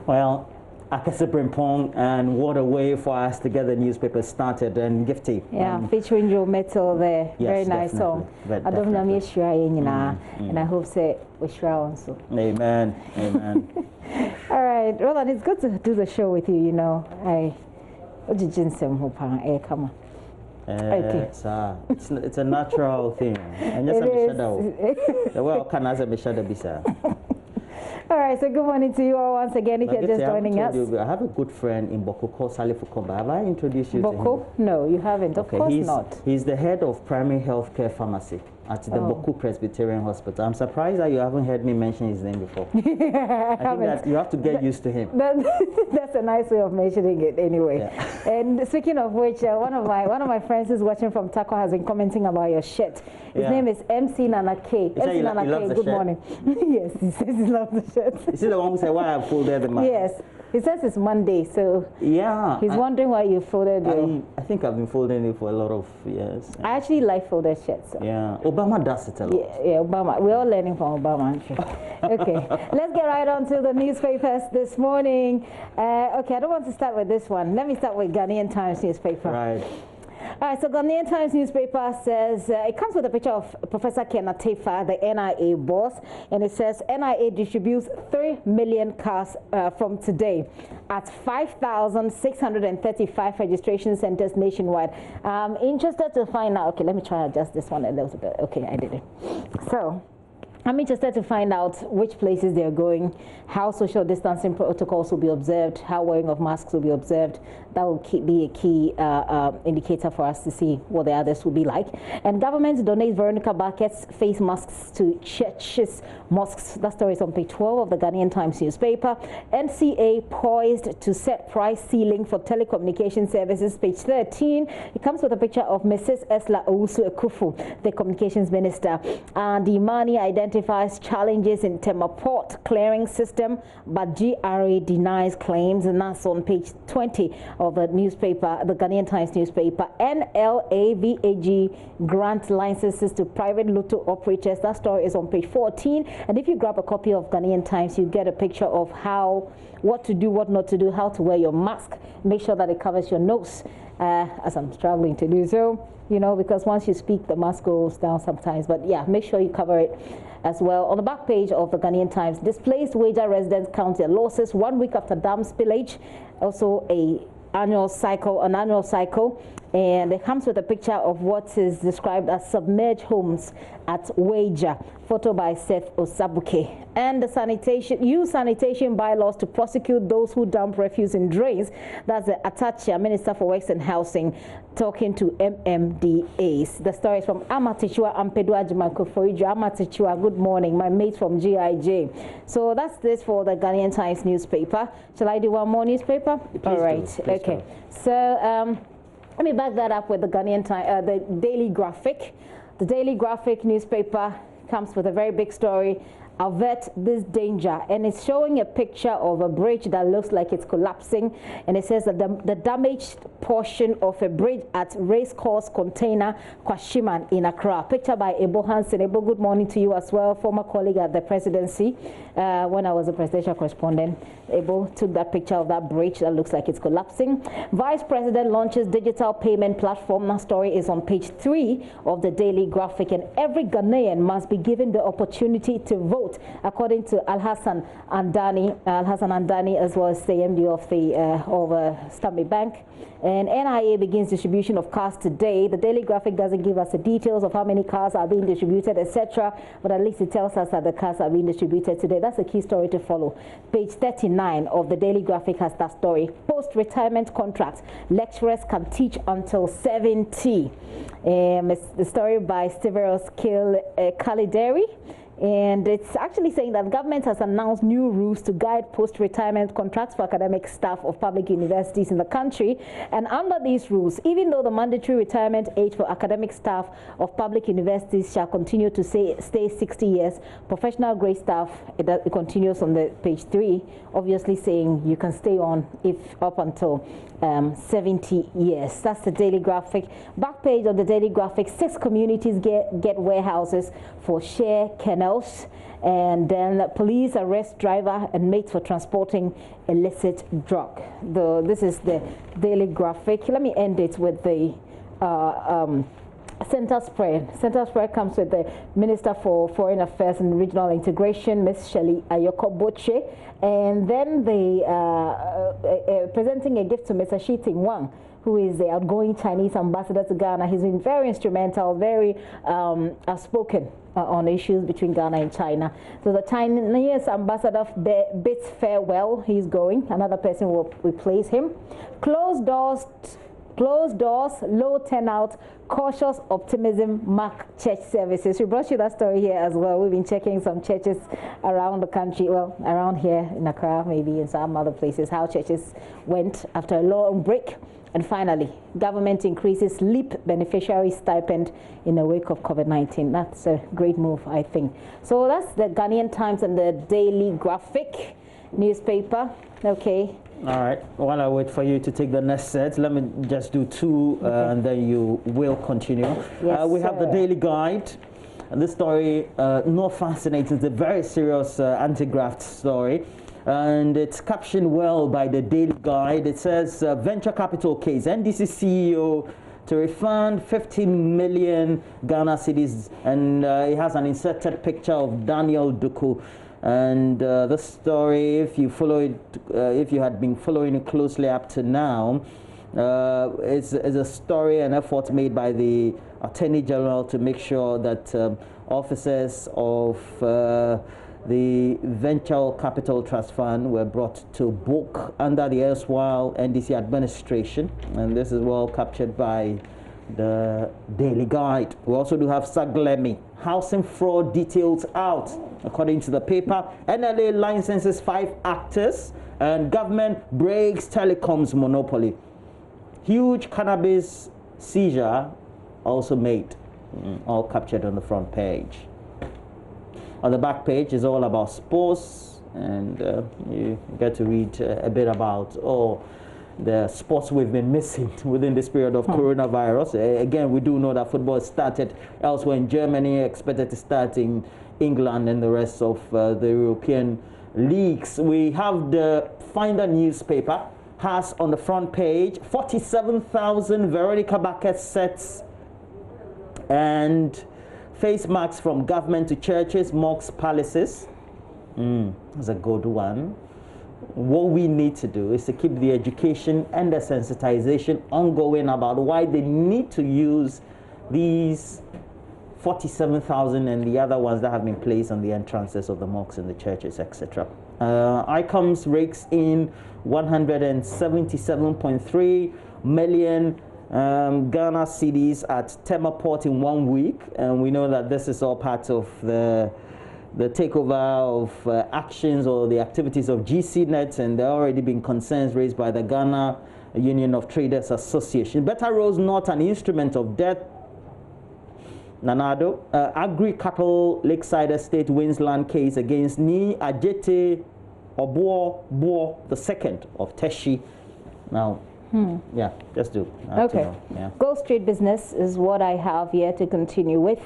Well, Akasibrimpong, and what a way for us to get the newspaper started, and Gifty. Yeah, featuring Joe Metal there. Yes, very nice song. I don't know me and I hope say we shall also. Amen. Amen. All right, Roland, it's good to do the show with you, you know. Come on. Okay. It's a natural thing. And just the world can as a bisa. All right, so good morning to you all once again if you're just joining us. I have a good friend in Boko called Salih Fukomba. Have I introduced you to him? Boko? No, you haven't. Of course not. He's the head of primary healthcare pharmacy at the Boku Presbyterian Hospital. I'm surprised that you haven't heard me mention his name before. I think that you have to get used to him. That's a nice way of mentioning it anyway. Yeah. And speaking of which, one of my friends who's watching from Takwa has been commenting about your shirt. His name is MC Nana K. MC Nana K, good morning. Yes, he says he loves the shirt. Is he the one who said why I folded the man? Yes. He says it's Monday, so yeah, he's wondering why you folded it. I think I've been folding it for a lot of years. I actually like folded shirts. So. Yeah, Obama does it a lot. Yeah, Obama. We're all learning from Obama. Okay, let's get right on to the newspapers this morning. Okay, I don't want to start with this one. Let me start with Ghanaian Times newspaper. Right. All right, so Ghanaian Times newspaper says, it comes with a picture of Professor Ken Atefa, the NIA boss, and it says NIA distributes 3 million cars from today at 5,635 registration centers nationwide. I'm interested to find out, okay, let me try to adjust this one a little bit. Okay, I did it. So, I'm interested to find out which places they're going, how social distancing protocols will be observed, how wearing of masks will be observed. That will be a key indicator for us to see what the others will be like. And government donates Veronica Bucket's face masks to churches, mosques. That story is on page 12 of the Ghanaian Times newspaper. NCA poised to set price ceiling for telecommunication services, page 13. It comes with a picture of Mrs. Esla Owusu Ekufu, the communications minister. And the money identifies challenges in Tema Port clearing system, but GRA denies claims, and that's on page 20 of the newspaper, the Ghanaian Times newspaper. NLAVAG grant licenses to private lotto operators. That story is on page 14. And if you grab a copy of Ghanaian Times, you get a picture of what to do, what not to do, how to wear your mask. Make sure that it covers your nose, as I'm struggling to do so. You know, because once you speak, the mask goes down sometimes. But yeah, make sure you cover it as well. On the back page of the Ghanaian Times, displaced Wager residents count their losses 1 week after dam spillage. Also an annual cycle, and it comes with a picture of what is described as submerged homes at Wager, photo by Seth Osabuke. And the sanitation bylaws to prosecute those who dump refuse in drains. That's the Atachia, Minister for Works and Housing, talking to MMDAs. The story is from Amatichua Ampedua Jimakofoijo. Amatichua, good morning, my mate from GIJ. So that's this for the Ghanaian Times newspaper. Shall I do one more newspaper? Please all right, okay. Do. So let me back that up with the Ghanaian Times, the Daily Graphic. The Daily Graphic newspaper comes with a very big story. Avert this danger, and it's showing a picture of a bridge that looks like it's collapsing, and it says that the damaged portion of a bridge at Racecourse Container Kwashiman in Accra. Picture by Ebo Hansen. Ebo, good morning to you as well, former colleague at the presidency when I was a presidential correspondent. Ebo took that picture of that bridge that looks like it's collapsing. Vice President launches digital payment platform. That story is on page 3 of the Daily Graphic, and every Ghanaian must be given the opportunity to vote, according to Alhassan Andani, as well as the MD of the Stanbic Bank. And NIA begins distribution of cars today. The Daily Graphic doesn't give us the details of how many cars are being distributed, etc., but at least it tells us that the cars are being distributed today. That's a key story to follow. Page 39 of the Daily Graphic has that story. Post-retirement contracts. Lecturers can teach until 70. The story by Steveros Kalideri. And it's actually saying that government has announced new rules to guide post-retirement contracts for academic staff of public universities in the country. And under these rules, even though the mandatory retirement age for academic staff of public universities shall continue to stay 60 years, professional grade staff, it continues on the page 3, obviously saying you can stay on if up until 70 years. That's the Daily Graphic. Back page of the Daily Graphic, 6 communities get warehouses for share kennel else. And then police arrest driver and mates for transporting illicit drug. This is the Daily Graphic. Let me end it with the center spread. Center spread comes with the Minister for Foreign Affairs and Regional Integration, Ms. Shelley Ayoko-Boche, and then the presenting a gift to Mr. Shi Ting-Wang, who is the outgoing Chinese ambassador to Ghana. He's been very instrumental, very outspoken on issues between Ghana and China. So the Chinese ambassador bids farewell. He's going. Another person will replace him. Closed doors, low turnout, cautious optimism mark church services. We brought you that story here as well. We've been checking some churches around the country, well, around here in Accra, maybe in some other places, how churches went after a long break. And finally, government increases LEAP beneficiary stipend in the wake of COVID-19. That's a great move, I think. So that's the Ghanaian Times and the Daily Graphic newspaper. Okay. All right. While I wait for you to take the next set, let me just do two, and then you will continue. Yes, we have the Daily Guide. And this story, not fascinating. It's a very serious anti-graft story. And it's captioned well by the Daily Guide. It says, venture capital case, NDC CEO to refund 15 million Ghana cedis. And it has an inserted picture of Daniel Duku. And the story, if you follow it, if you had been following it closely up to now, is a story, an effort made by the Attorney General to make sure that officers of the Venture Capital Trust Fund were brought to book under the erstwhile NDC administration, and this is well captured by the Daily Guide. We also do have Saglemi, housing fraud details out. According to the paper, NLA licenses 5 actors and government breaks telecoms monopoly. Huge cannabis seizure also made, all captured on the front page. On the back page is all about sports, and you get to read a bit about the sports we've been missing within this period of coronavirus. Again, we do know that football started elsewhere in Germany, expected to start in England and the rest of the European leagues. We have the Finder newspaper, has on the front page 47,000 Veronica Bucket sets and face masks from government to churches, mosques, palaces. That's a good one. What we need to do is to keep the education and the sensitization ongoing about why they need to use these 47,000 and the other ones that have been placed on the entrances of the mosques and the churches, etc. ICOMS rakes in 177.3 million Ghana cedis at Tema Port in 1 week, and we know that this is all part of the takeover of actions or the activities of GCNet, and there have already been concerns raised by the Ghana Union of Traders Association. Better roads not an instrument of death. Nanado, Agri-Cattle Lakeside Estate wins land case against Ni Ajete Obuo II of Teshi. Now, yeah, just do. Okay. Yeah. Gold Street Business is what I have here to continue with.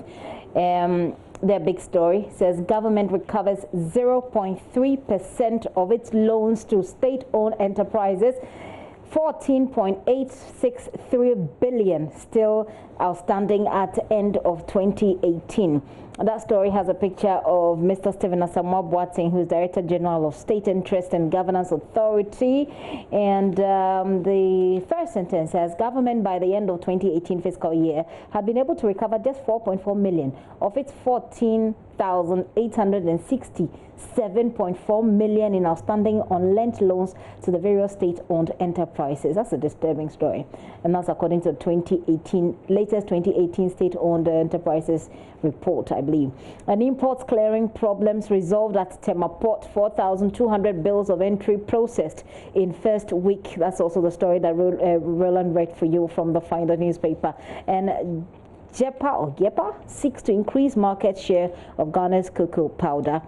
Their big story says government recovers 0.3% of its loans to state-owned enterprises. 14.863 billion still outstanding at the end of 2018. That story has a picture of Mr. Stephen Asamoah Boateng, who's Director General of State Interest and Governance Authority. And the first sentence says government by the end of 2018 fiscal year had been able to recover just 4.4 million of its 14,867.4 million in outstanding on-lent loans to the various state-owned enterprises. That's a disturbing story, and that's according to the latest 2018 state-owned enterprises report, I believe. And imports clearing problems resolved at Tema Port. 4,200 bills of entry processed in first week. That's also the story that Roland read for you from the Finder newspaper. And GEPA seeks to increase market share of Ghana's cocoa powder.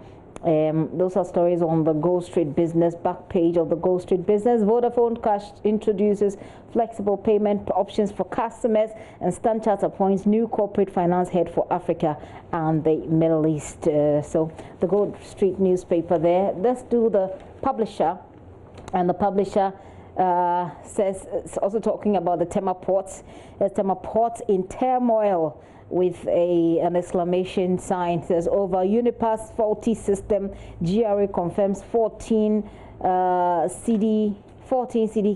Those are stories on the Gold Street Business back page of the Gold Street Business. Vodafone Cash introduces flexible payment options for customers, and Stan Charter appoints new corporate finance head for Africa and the Middle East. So the Gold Street newspaper there. Let's do the publisher, and the publisher says, it's also talking about the Tema Ports. Tema Ports in turmoil, with an exclamation sign. It says, over Unipass faulty system, GRA confirms 14 CD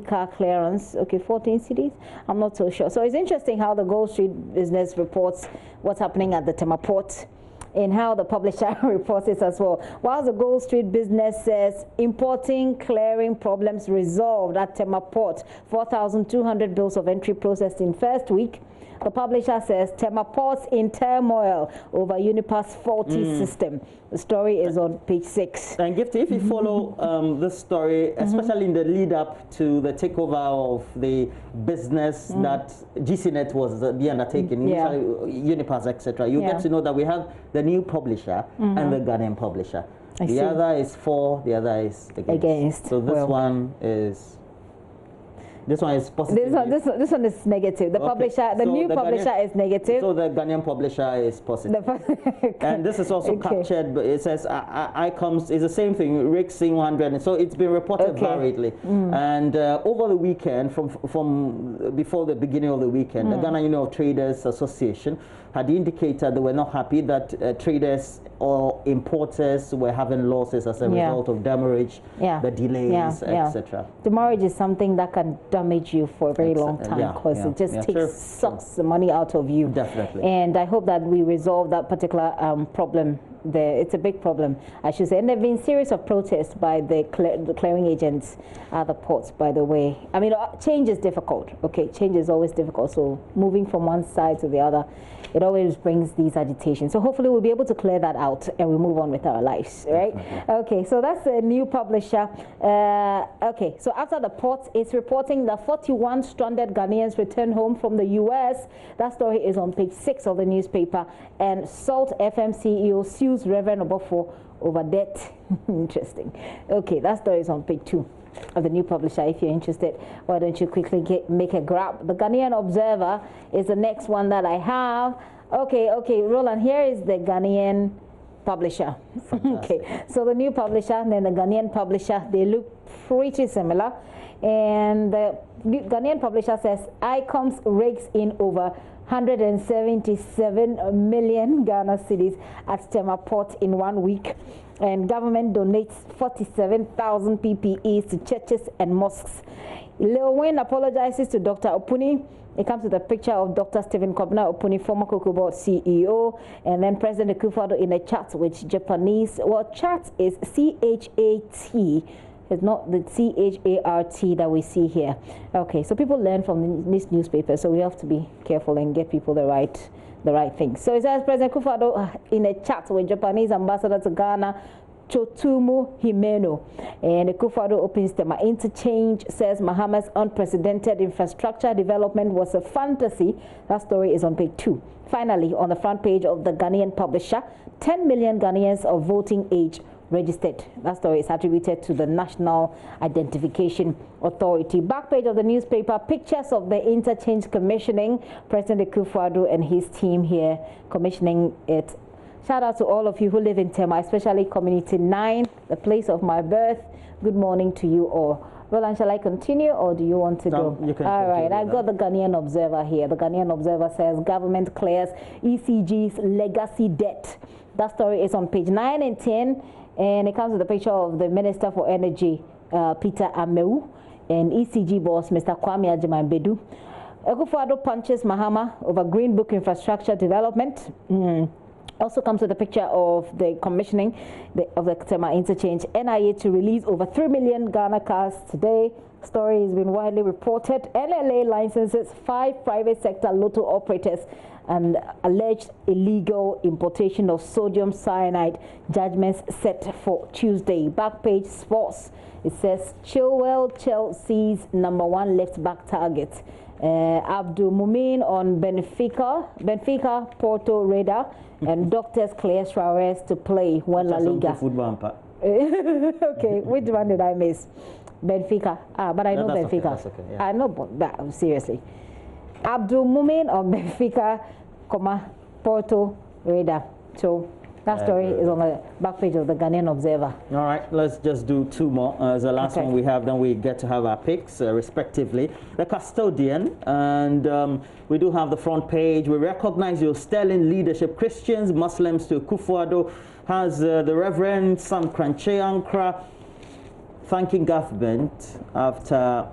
car clearance. Okay, 14 CDs? I'm not so sure. So it's interesting how the Gold Street Business reports what's happening at the Tema Port, and how the publisher reports it as well. While the Gold Street Business says importing clearing problems resolved at Tema Port, 4,200 bills of entry processed in first week. The publisher says Tema Ports in turmoil over Unipass faulty system. The story is on page 6. And Gifty, if you follow this story, especially in the lead up to the takeover of the business that GCNet was the undertaking, Unipass, etc., you get to know that we have the new publisher and the Ghanaian publisher. The other is for, the other is against. So this one is... This one is positive. This one is negative. The publisher, the new publisher is negative. So the Ghanaian publisher is positive. And this is also captured, but it says ICOMS is the same thing, RIC 100. So it's been reported variedly. And over the weekend, from before the beginning of the weekend, the Ghana Union of Traders Association had indicated they were not happy that traders or importers were having losses as a result of demurrage, the delays, etc. Demurrage is something that can damage you for a very long time, because it just sucks the money out of you. Definitely. And I hope that we resolve that particular problem there. It's a big problem, I should say. And there have been a series of protests by the clearing agents at the ports, by the way. I mean, change is difficult. Okay, change is always difficult. So moving from one side to the other, it always brings these agitations. So hopefully we'll be able to clear that out and we move on with our lives, right? Okay, so that's a new publisher. Okay, so after the port, it's reporting that 41 stranded Ghanaians return home from the US. That story is on page 6 of the newspaper. And Salt FM CEO sues Reverend Obofo over debt. Interesting. Okay, that story is on page 2 of the new publisher. If you're interested, why don't you quickly make a grab? The Ghanaian Observer is the next one that I have. Okay, Roland, here is the Ghanaian publisher. Okay, so the new publisher and then the Ghanaian publisher, they look pretty similar. And the Ghanaian publisher says ICOMS rakes in over 177 million Ghana cedis at Tema Port in 1 week. And government donates 47,000 PPEs to churches and mosques. Lil Wayne apologizes to Dr. Opuni. It comes with a picture of Dr. Stephen Kobna Opuni, former Cocoa Board CEO, and then President Akufo-Addo in a chat with Japanese. Well, chat is C-H-A-T. It's not the C-H-A-R-T that we see here. Okay, so people learn from this newspaper, so we have to be careful and get people the right thing. So it says President Akufo-Addo in a chat with Japanese ambassador to Ghana, Chotumu Himeno. And Akufo-Addo opens Tema Interchange, says Mahama's unprecedented infrastructure development was a fantasy. That story is on page 2. Finally, on the front page of the Ghanaian publisher, 10 million Ghanaians of voting age registered. That story is attributed to the National Identification Authority. Back page of the newspaper, pictures of the interchange commissioning. President Akufo-Addo and his team here commissioning it. Shout out to all of you who live in Tema, especially Community 9, the place of my birth. Good morning to you all. Roland, shall I continue or do you want to go? You can all right, I've got the Ghanaian Observer here. The Ghanaian Observer says government clears ECG's legacy debt. That story is on page 9 and 10. And it comes with a picture of the Minister for Energy, Peter Amewu, and ECG boss, Mr. Kwame Agyemang-Bedu. Akufo-Addo punches Mahama over Green Book infrastructure development. Also comes with a picture of the commissioning of the Tema Interchange. NIA to release over 3 million Ghana cars today. Story has been widely reported. NLA licenses 5 private sector lotto operators and alleged illegal importation of sodium cyanide. Judgments set for Tuesday. Back page sports. It says Chilwell Chelsea's #1 left back target. Abdul Mumin on Benfica Porto radar, and doctors clear Suarez to play when La Liga. Okay, which one did I miss? Benfica. But I know Benfica. Okay, that's okay, yeah. I know, but seriously. Abdul Mumin on Benfica, Porto radar. So that story is on the back page of the Ghanaian Observer. All right, let's just do two more. As the last one we have, then we get to have our picks, respectively. The Custodian, and we do have the front page. We recognize your sterling leadership, Christians, Muslims to Akufo-Addo, has the Reverend Sam Kranche Ankra thanking government after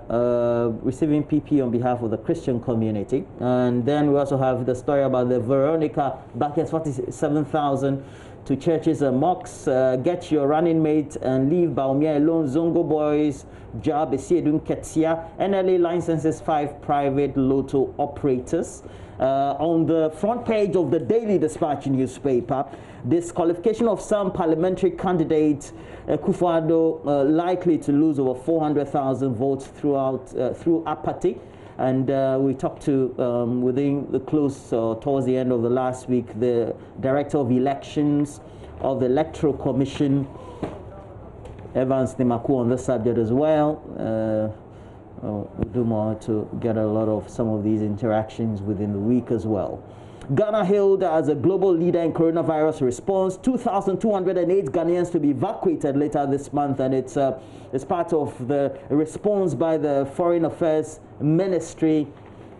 receiving PP on behalf of the Christian community. And then we also have the story about the Veronica buckets, 47,000 to churches and mosques. Get your running mate and leave Baumia alone. Zongo Boys, Job, Esiedun Ketia, NLA licenses 5 private lotto operators. On the front page of the Daily Dispatch newspaper, disqualification of some parliamentary candidates, Akufo-Addo likely to lose over 400,000 votes through apathy. And we talked to, within the close, towards the end of the last week, the Director of Elections of the Electoral Commission, Evans Nimaku, on this subject as well. We'll do more to get a lot of some of these interactions within the week as well. Ghana hailed as a global leader in coronavirus response. 2,208 Ghanaians to be evacuated later this month, and it's part of the response by the Foreign Affairs Ministry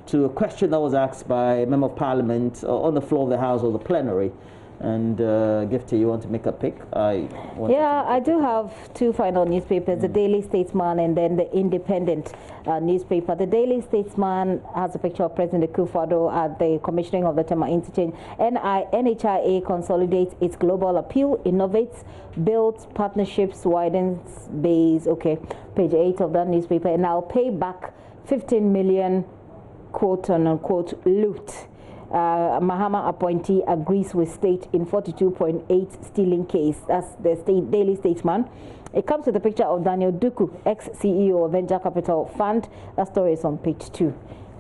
to a question that was asked by a Member of Parliament on the floor of the House or the plenary. And Gifty, you want to make a pick? I do have two final newspapers, the Daily Statesman and then the Independent newspaper. The Daily Statesman has a picture of President Akufo-Addo at the commissioning of the Tema interchange. NHIA consolidates its global appeal, innovates, builds partnerships, widens base. Okay, page 8 of that newspaper. And I'll pay back 15 million quote-unquote loot. Mahama appointee agrees with state in 42.8 stealing case. That's the Daily Statesman. It comes with a picture of Daniel Duku, ex-CEO of Venture Capital Fund. That story is on page 2.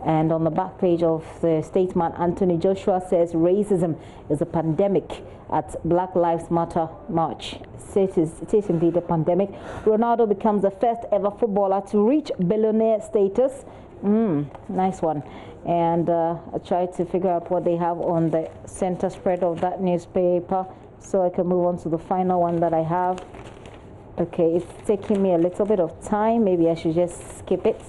And on the back page of the Statesman, Anthony Joshua says racism is a pandemic at Black Lives Matter March. It is indeed a pandemic. Ronaldo becomes the first ever footballer to reach billionaire status. Nice one. And I tried to figure out what they have on the center spread of that newspaper so I can move on to the final one that I have. Okay, it's taking me a little bit of time. Maybe I should just skip it.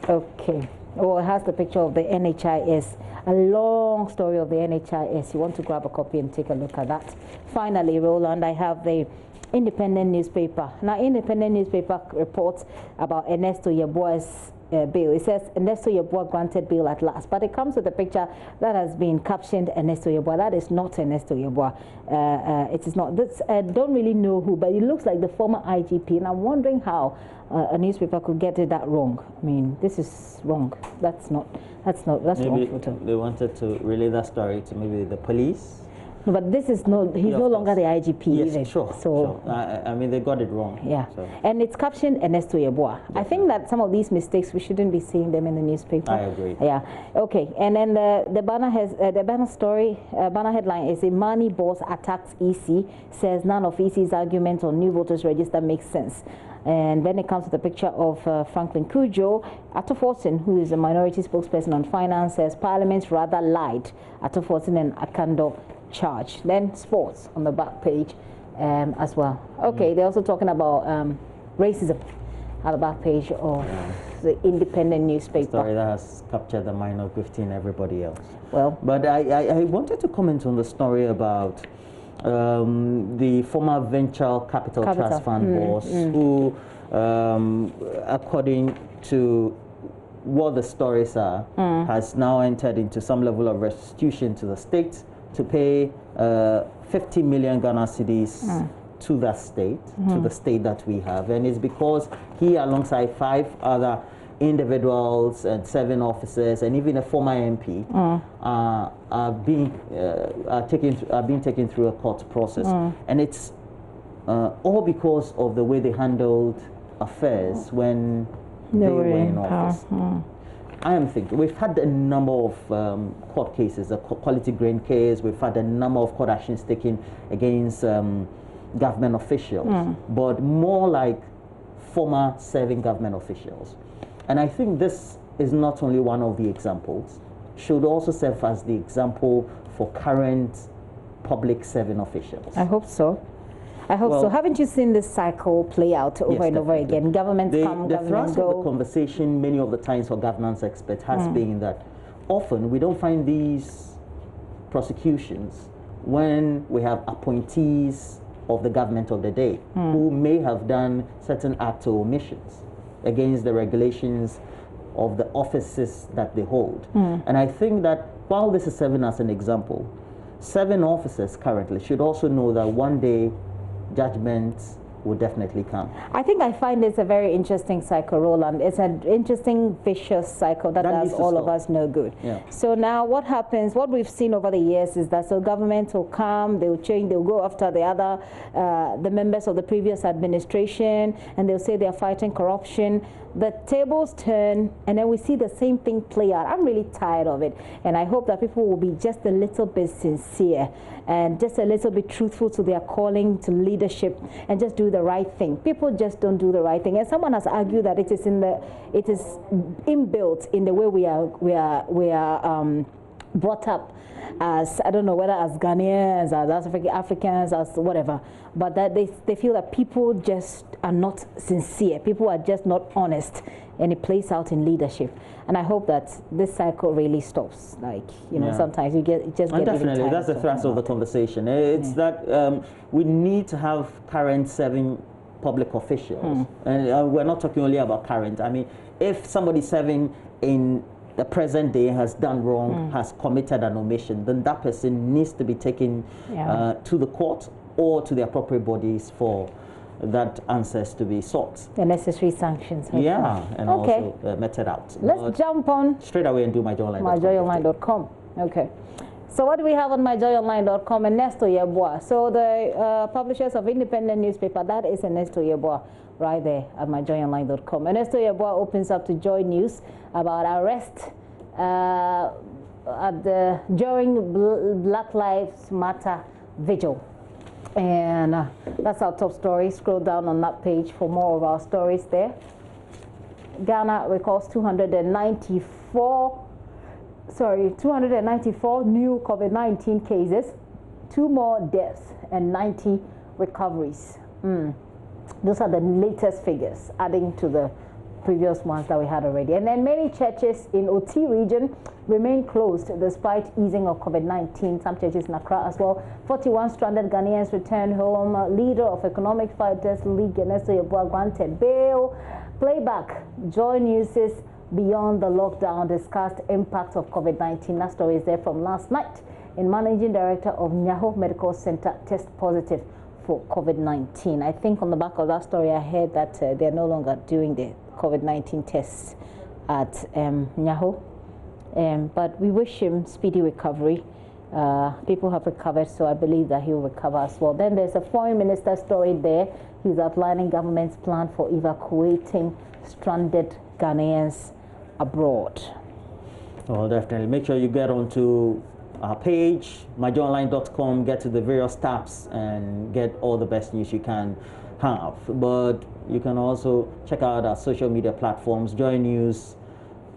Okay. Oh, it has the picture of the NHIS. A long story of the NHIS. You want to grab a copy and take a look at that. Finally, Roland, I have the Independent newspaper. Now, Independent newspaper reports about Ernesto Yeboah's bill. It says Ernesto Yeboah granted bail at last, but it comes with a picture that has been captioned Ernesto Yeboah. That is not Ernesto Yeboah. It is not. This, I don't really know who, but it looks like the former IGP, and I'm wondering how a newspaper could get it that wrong. I mean, this is wrong. That's maybe wrong. They wanted to relay that story to maybe the police. No, but this is no, he's no longer the IGP. Yes, even. Sure. I mean, they got it wrong. Yeah. So. And it's captioned Ernesto Yeboah. I think that some of these mistakes, we shouldn't be seeing them in the newspaper. I agree. Yeah. Okay. And then the banner has the banner story, banner headline is Imani boss attacks EC, says none of EC's argument on new voters register makes sense. And then it comes with a picture of Franklin Kujo. Atto-Forson, who is a minority spokesperson on finance, says Parliament rather lied. Atto-Forson and Akando charge. Then sports on the back page as well. Okay, they're also talking about racism at the back page of the Independent newspaper. Story that has captured the mind of 15 everybody else. Well, but I wanted to comment on the story about the former Venture Capital Trust Fund boss who, according to what the stories are, has now entered into some level of restitution to the state to pay 50 million Ghana cedis to that state, to the state that we have. And it's because he, alongside 5 other individuals and 7 officers and even a former MP are being taken through a court process. And it's all because of the way they handled affairs when they were in office. I am thinking we've had a number of court cases, a quality grain case. We've had a number of court actions taken against government officials, but more like former serving government officials. And I think this is not only one of the examples, should also serve as the example for current public serving officials. I hope so. I hope so. Haven't you seen this cycle play out over and over again? Governments come, governments go. The thrust of the conversation many of the times for governance experts has been that often we don't find these prosecutions when we have appointees of the government of the day who may have done certain acts or omissions against the regulations of the offices that they hold. And I think that while this is serving as an example, serving officers currently should also know that one day judgments will definitely come. I think I find it's a very interesting cycle, Roland. It's an interesting vicious cycle that does all of us no good. So now what happens, what we've seen over the years is that so government will come, they'll change, they'll go after the other, the members of the previous administration, and they'll say they're fighting corruption. The tables turn, and then we see the same thing play out. I'm really tired of it, and I hope that people will be just a little bit sincere and just a little bit truthful to their calling to leadership and just do the right thing. People just don't do the right thing, and someone has argued that it is inbuilt in the way we are brought up as, I don't know whether as Ghanaians, as Africans, as whatever, but that they feel that people just are not sincere, people are just not honest, and it plays out in leadership. And I hope that this cycle really stops. Like, you know, sometimes you just get definitely, that's the thrust of the conversation. It's that we need to have current serving public officials. And we're not talking only about current. I mean, if somebody serving in the present day has done wrong, has committed an omission, then that person needs to be taken to the court or to the appropriate bodies for that answers to be sought. The necessary sanctions. And also meted out. Let's jump on straight away and do myjoyonline.com. myjoyonline.com. Okay. So what do we have on myjoyonline.com? Ernesto Yeboah. So the publishers of independent newspaper, that is Ernesto Yeboah right there at myjoyonline.com. Ernesto Yeboah opens up to JoyNews about arrest during Black Lives Matter vigil. And that's our top story. Scroll down on that page for more of our stories there. Ghana records 294 new COVID-19 cases, 2 more deaths, and 90 recoveries. Those are the latest figures, adding to the previous ones that we had already. And then many churches in OT region remain closed despite easing of COVID-19. Some churches in Accra as well. 41 stranded Ghanaians returned home. Leader of Economic Fighters League, Ernesto Yeboah, granted bail. Playback, JoyNews' Beyond the Lockdown discussed impact of COVID-19. That story is there from last night. And Managing Director of Nyaho Medical Center test positive for COVID-19. I think on the back of that story, I heard that they're no longer doing the COVID-19 tests at Nyaho. But we wish him speedy recovery. People have recovered, so I believe that he will recover as well. Then there's a foreign minister story there. He's outlining government's plan for evacuating stranded Ghanaians abroad. Well, definitely. Make sure you get onto our page, myjoyonline.com, get to the various tabs and get all the best news you can have. But you can also check out our social media platforms. JoyNews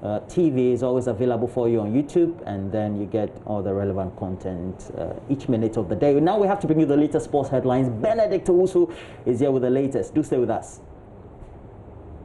TV is always available for you on YouTube, and then you get all the relevant content each minute of the day. Now we have to bring you the latest sports headlines. Benedict Owusu is here with the latest. Do stay with us.